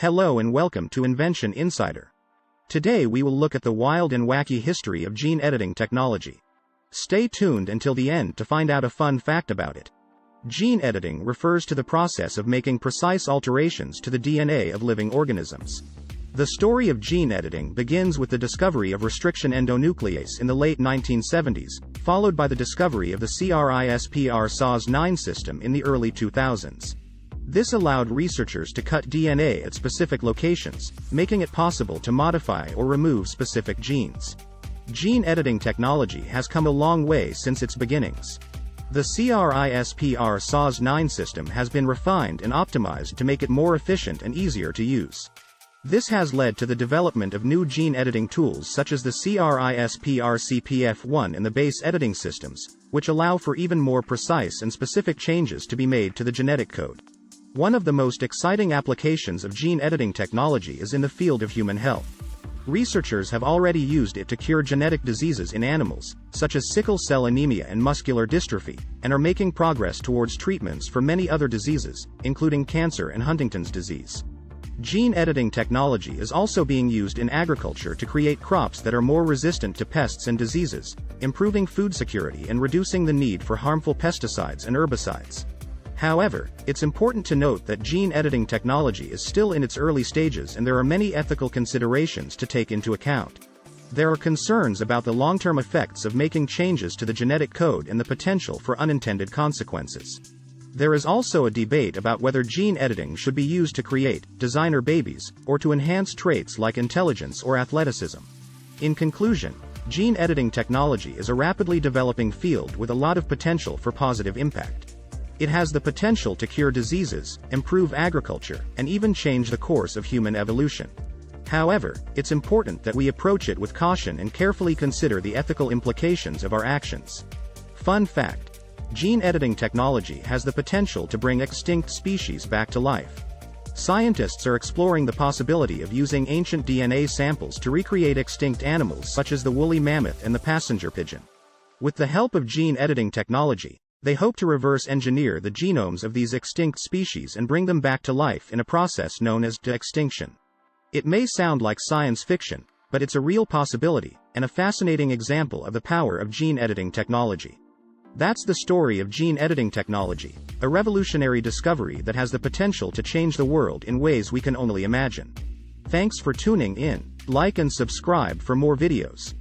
Hello and welcome to Invention Insider. Today we will look at the wild and wacky history of gene editing technology. Stay tuned until the end to find out a fun fact about it. Gene editing refers to the process of making precise alterations to the DNA of living organisms. The story of gene editing begins with the discovery of restriction endonuclease in the late 1970s, followed by the discovery of the CRISPR Cas9 system in the early 2000s. This allowed researchers to cut DNA at specific locations, making it possible to modify or remove specific genes. Gene editing technology has come a long way since its beginnings. The CRISPR Cas9 system has been refined and optimized to make it more efficient and easier to use. This has led to the development of new gene editing tools such as the CRISPR CPF1 and the base editing systems, which allow for even more precise and specific changes to be made to the genetic code. One of the most exciting applications of gene editing technology is in the field of human health. Researchers have already used it to cure genetic diseases in animals, such as sickle cell anemia and muscular dystrophy, and are making progress towards treatments for many other diseases, including cancer and Huntington's disease. Gene editing technology is also being used in agriculture to create crops that are more resistant to pests and diseases, improving food security and reducing the need for harmful pesticides and herbicides. However, it's important to note that gene editing technology is still in its early stages and there are many ethical considerations to take into account. There are concerns about the long-term effects of making changes to the genetic code and the potential for unintended consequences. There is also a debate about whether gene editing should be used to create designer babies, or to enhance traits like intelligence or athleticism. In conclusion, gene editing technology is a rapidly developing field with a lot of potential for positive impact. It has the potential to cure diseases, improve agriculture, and even change the course of human evolution. However, it's important that we approach it with caution and carefully consider the ethical implications of our actions. Fun fact: gene editing technology has the potential to bring extinct species back to life. Scientists are exploring the possibility of using ancient DNA samples to recreate extinct animals such as the woolly mammoth and the passenger pigeon. With the help of gene editing technology, they hope to reverse engineer the genomes of these extinct species and bring them back to life in a process known as de-extinction. It may sound like science fiction, but it's a real possibility, and a fascinating example of the power of gene editing technology. That's the story of gene editing technology, a revolutionary discovery that has the potential to change the world in ways we can only imagine. Thanks for tuning in. Like and subscribe for more videos.